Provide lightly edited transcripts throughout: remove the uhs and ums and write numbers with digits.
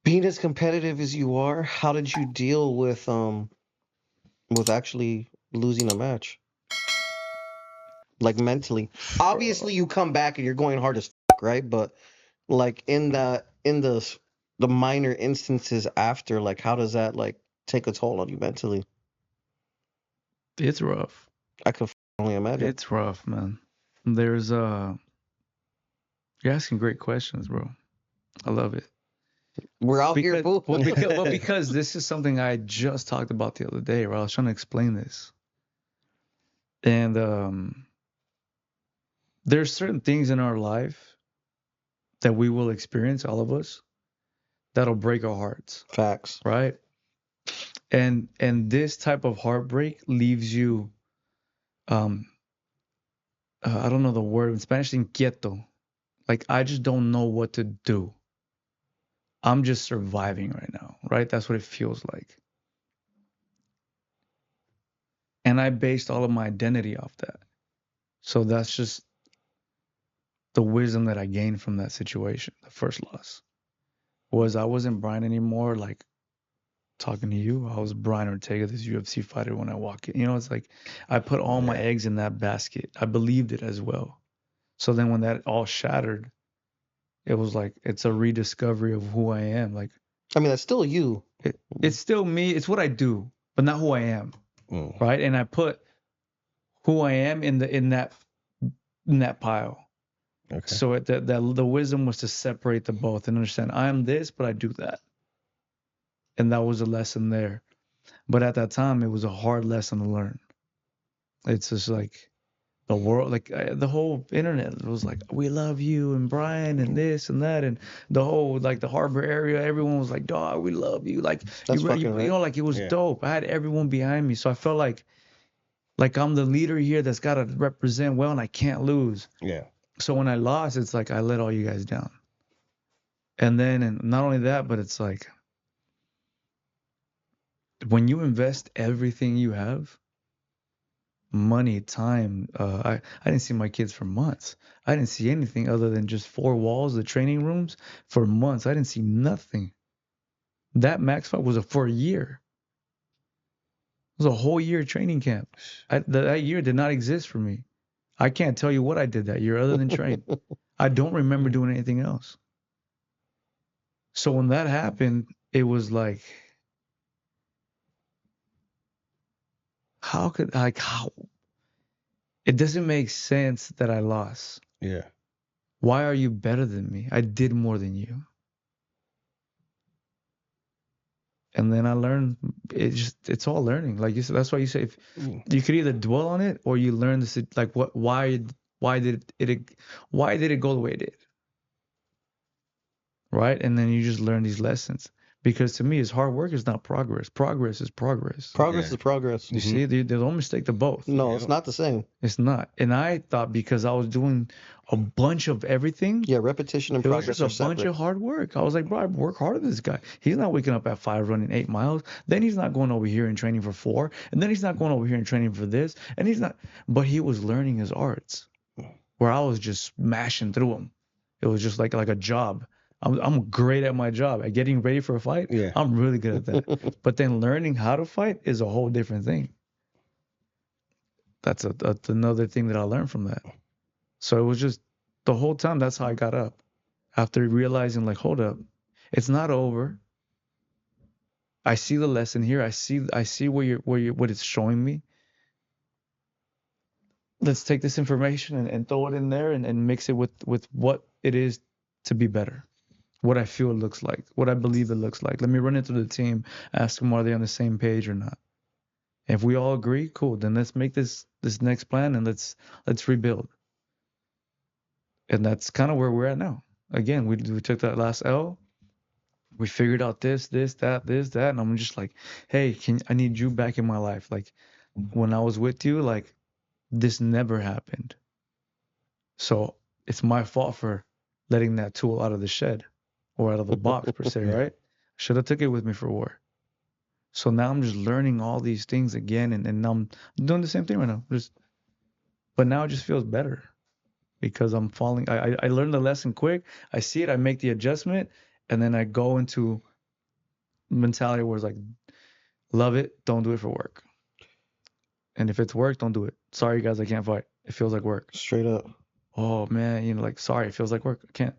Being as competitive as you are, how did you deal with actually losing a match? Like mentally. Bro, Obviously you come back and you're going hard as right? But like in the minor instances after, like how does that like take a toll on you mentally? it's rough. I could only imagine. It's rough, man. There's you're asking great questions, bro. I love it. We're out here, Because fool. because this is something I just talked about the other day, where I was trying to explain this. And there's certain things in our life that we will experience, all of us, that'll break our hearts, Facts. right? And this type of heartbreak leaves you um I don't know the word in Spanish, inquieto. Like I just don't know what to do. I'm just surviving right now, right? That's what it feels like. And I based all of my identity off that. So that's just the wisdom that I gained from that situation. The first loss was I wasn't Brian anymore, like talking to you. I was Brian Ortega, this UFC fighter when I walk in. You know, it's like I put all my Yeah. eggs in that basket. I believed it as well. So then when that all shattered, it was like it's a rediscovery of who I am. Like I mean, that's still you. it's still me. It's what I do, but not who I am, Mm. right? And I put who I am in that pile. Okay. So that the wisdom was to separate the both and understand I am this, but I do that, and that was a lesson there. But at that time, it was a hard lesson to learn. It's just like the world, like the whole internet was like, "We love you," and Brian, and this and that, and the whole like the harbor area, everyone was like, "Dog, we love you." Like That's fucking you right. know, like it was Yeah. dope. I had everyone behind me, so I felt like I'm the leader here that's got to represent well, and I can't lose. Yeah. So when I lost, it's like I let all you guys down. And not only that, but it's like when you invest everything you have, money, time, I didn't see my kids for months. I didn't see anything other than just four walls, the training rooms for months. I didn't see nothing. That max fight was for a year. It was a whole year training camp. That year did not exist for me. I can't tell you what I did that year other than train. I don't remember doing anything else. So when that happened, it was like, how it doesn't make sense that I lost. Yeah. Why are you better than me? I did more than you. And then I learned it's all learning. Like you said, that's why you say if Mm. you could either dwell on it or you learn this like why did it go the way it did? Right? And then you just learn these lessons. Because to me, it's hard work is not progress. Progress is progress. Progress Yeah. is progress. You see, they don't mistake the both. No, Yeah. it's not the same. It's not. And I thought because I was doing a bunch of everything, Yeah, repetition and it was just progress a are bunch separate. of hard work. I was like, bro, I work hard than this guy. He's not waking up at 5 running 8 miles. Then he's not going over here and training for 4. And then he's not going over here and training for this. And he's not. But he was learning his arts where I was just smashing through them. It was just like a job. I'm great at my job. At getting ready for a fight, Yeah. I'm really good at that. But then learning how to fight is a whole different thing. That's another thing that I learned from that. So it was just the whole time that's how I got up. After realizing like, hold up, it's not over. I see the lesson here. I see what it's showing me. Let's take this information and throw it in there and mix it with what it is to be better. What I feel it looks like, what I believe it looks like. Let me run it through the team, ask them are they on the same page or not. If we all agree, cool. Then let's make this next plan and let's rebuild. And that's kind of where we're at now. Again, we took that last L. We figured out this, that, and I'm just like, hey, I need you back in my life. Like when I was with you, like this never happened. So it's my fault for letting that tool out of the shed or out of the box per se, Yeah. right? Should have took it with me for war. So now I'm just learning all these things again, and now I'm doing the same thing right now. But now it just feels better because I learned the lesson quick. I see it, I make the adjustment, and then I go into mentality where it's like, love it, don't do it for work. And if it's work, don't do it. Sorry, guys, I can't fight. It feels like work. Straight up. Oh man, like sorry, it feels like work. I can't.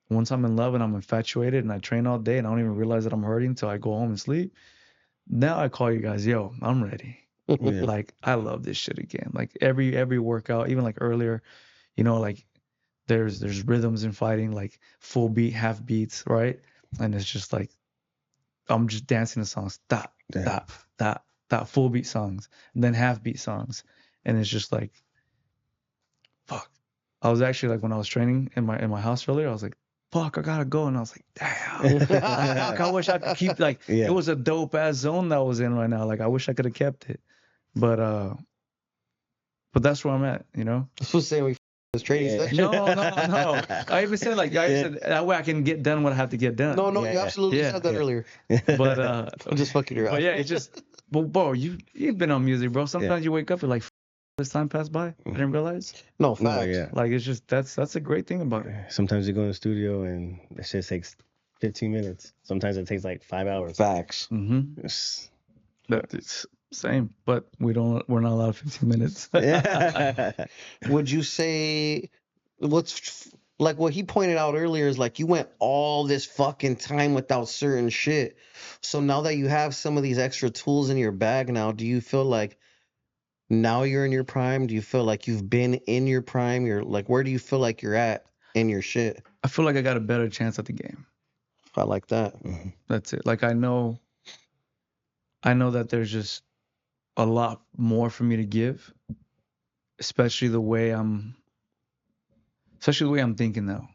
Once I'm in love and I'm infatuated and I train all day and I don't even realize that I'm hurting until I go home and sleep. Now I call you guys, yo, I'm ready. Yeah. Like I love this shit again. Like every workout, even like earlier, like there's rhythms in fighting, like full beat, half beats, right? And it's just like I'm just dancing the songs, that full beat songs, and then half beat songs, and it's just like, fuck. I was actually like when I was training in my house earlier, I was like, fuck, I gotta go, and I was like, damn, fuck, I wish I could keep like Yeah. it was a dope ass zone that I was in right now. Like I wish I could have kept it, but that's where I'm at, That's what saying we this training Yeah. session. No. I even said like I said that way I can get done what I have to get done. No, Yeah, you yeah. absolutely Yeah. said that earlier. But I'm just fucking around. but yeah, it's just, but bro, you've been on music, bro. Sometimes you wake up and like, this time passed by. I didn't realize. No, No, facts. yeah. Like it's just that's a great thing about it. Sometimes you go in the studio and it shit takes 15 minutes. Sometimes it takes like 5 hours. Facts. Mm-hmm. It's- It's same, but we're not allowed 15 minutes. yeah. Would you say like what he pointed out earlier is like you went all this fucking time without certain shit. So now that you have some of these extra tools in your bag now, do you feel like now you're in your prime? Do you feel like you've been in your prime? You're like, where do you feel like you're at in your shit? I feel like I got a better chance at the game. I like that. That's it. Like I know that there's just a lot more for me to give, especially the way I'm thinking now.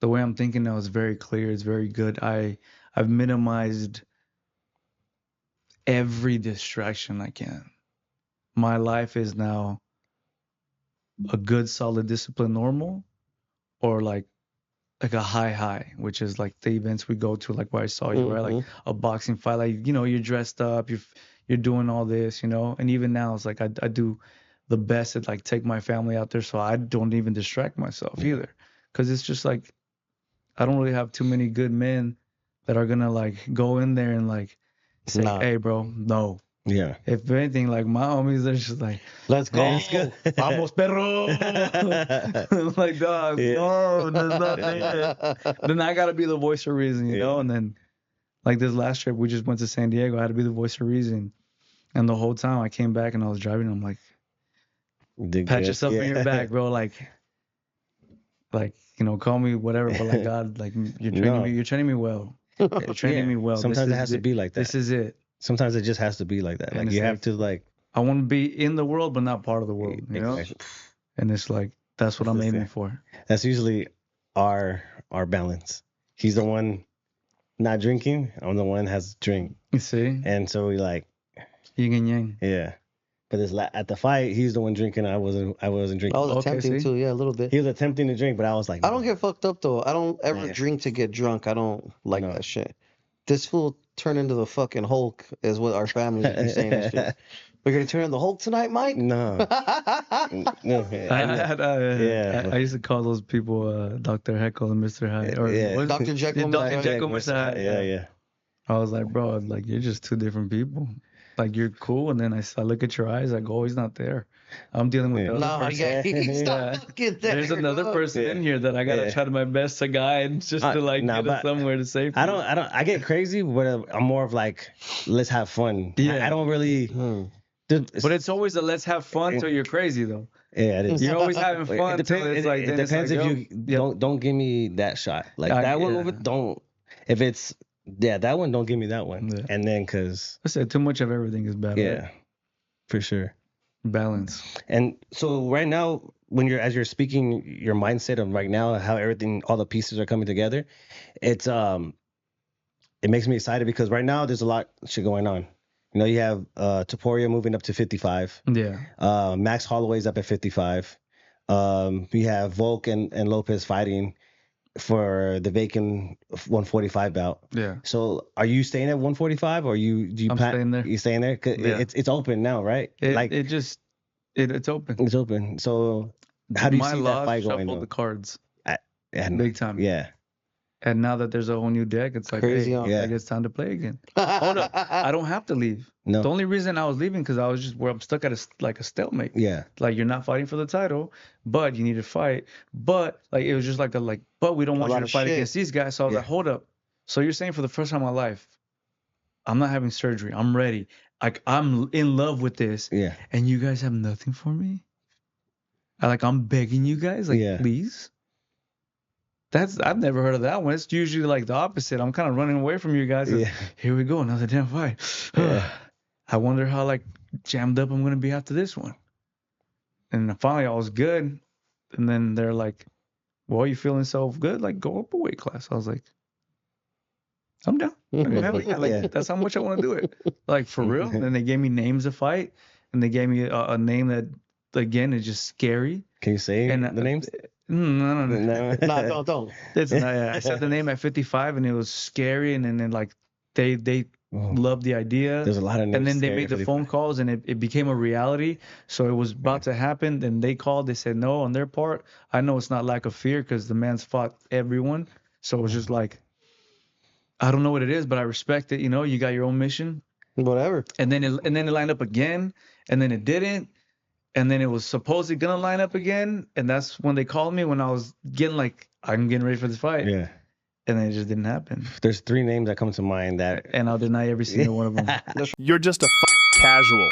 The way I'm thinking now is very clear. It's very good. I've minimized every distraction I can. My life is now a good, solid, disciplined normal, or like a high, which is like the events we go to, like where I saw you, right? Like a boxing fight, like you're dressed up, you're doing all this, and even now it's like I do the best at like take my family out there, so I don't even distract myself either, because it's just like I don't really have too many good men that are gonna like go in there and like say, Nah. hey, bro, no. Yeah. If anything, like my homies, they're just like, Let's go. let's go, vamos perro. Like dog, no, that's not it. Then I gotta be the voice of reason, you know. And then, like this last trip, we just went to San Diego. I had to be the voice of reason, and the whole time I came back and I was driving. I'm like, pat yourself in your back, bro. Like, call me whatever, but like God, like you're training me well. You're training me well. Sometimes it has to be like that. This is it. Sometimes it just has to be like that. And Like it's you have like- to like. I want to be in the world, but not part of the world, you know. Exactly. And it's like that's what I'm That's aiming it. for. That's usually our balance. He's the one not drinking. I'm the one has drink, You see, and so we like yin and yang. yeah. But at the fight, he's the one drinking. I wasn't drinking. I was Okay, attempting see? to, yeah, a little bit. He was attempting to drink, but I was like, I don't get fucked up though. I don't ever Yeah. drink to get drunk. I don't like No. that shit. This fool turned into the fucking Hulk is what our families be saying and shit. We're gonna turn into the Hulk tonight, Mike? No. No. I used to call those people Dr. Heckle and Mr. Hyde. Or Yeah. what is Dr. it? Jekyll, Yeah, Mr. Dr. Hyde. Jekyll, Mr. Hyde. Yeah. I was like, bro, like you're just two different people. Like you're cool, and then I look at your eyes, I go, oh, he's not there. I'm dealing with the other No, person. yeah, stop fucking there. There's another bro. person in here that I gotta Yeah. try to my best to guide just to like Nah, get us but somewhere to safety. I get crazy, but I'm more of like, let's have fun. Yeah. I don't really. But it's always a let's have fun till you're crazy though. Yeah, it is. You're always having fun. It till depends. it's like, It then it's depends like, if you don't give me that shot. Like I- that one yeah. over. Don't. If it's that one, don't give me that one. Yeah. And then because I said too much of everything is bad. yeah, Right? for sure. Balance. And so right now, as you're speaking, your mindset of right now, how everything, all the pieces are coming together, it makes me excited because right now there's a lot of shit going on. You have Taporia moving up to 55. Yeah. Max Holloway's up at 55. We have Volk and Lopez fighting for the vacant 145 bout. Yeah. So are you staying at 145 or do you I'm staying there. You staying there? 'Cause Yeah. it's open now, right? It's open. It's open. So how do you My see that loss fight going? shuffled though? the cards And, big time. Yeah. And now that there's a whole new deck, it's like, Crazy, hey, huh? Yeah. like it's time to play again. Hold up, I don't have to leave. No. The only reason I was leaving because I was just where I'm stuck at a stalemate. Yeah. Like you're not fighting for the title, but you need to fight. But like it was just like but we don't want you lot to of fight shit. against these guys. So I was Yeah. like, hold up. So you're saying for the first time in my life, I'm not having surgery. I'm ready. Like I'm in love with this. Yeah. And you guys have nothing for me? I'm begging you guys, like, Yeah. please. I've never heard of that one. It's usually like the opposite. I'm kind of running away from you guys. Yeah. Here we go, another damn fight. Yeah. I wonder how like jammed up I'm gonna be after this one. And finally I was good. And then they're like, well, you feeling so good? Like go up a weight class. I was like, I'm down. Hell yeah. Like Yeah. that's how much I want to do it. Like for real. And then they gave me names to fight, and they gave me a name that again is just scary. Can you say And the names? No. No. No, don't. It's not, yeah. I said the name at 55, and it was scary. And then like they Oh, loved the idea. there's a lot of names. And then they scary made the for phone calls, and it became a reality. So it was about to happen. Then they called. They said no on their part. I know it's not lack of fear because the man's fought everyone. So it was just like, I don't know what it is, but I respect it. You know, you got your own mission. Whatever. And then it lined up again, and then it didn't. And then it was supposedly gonna line up again, and that's when they called me when I was getting like, I'm getting ready for this fight. Yeah. And then it just didn't happen. There's 3 names that come to mind that. And I'll deny every single one of them. You're just a casual.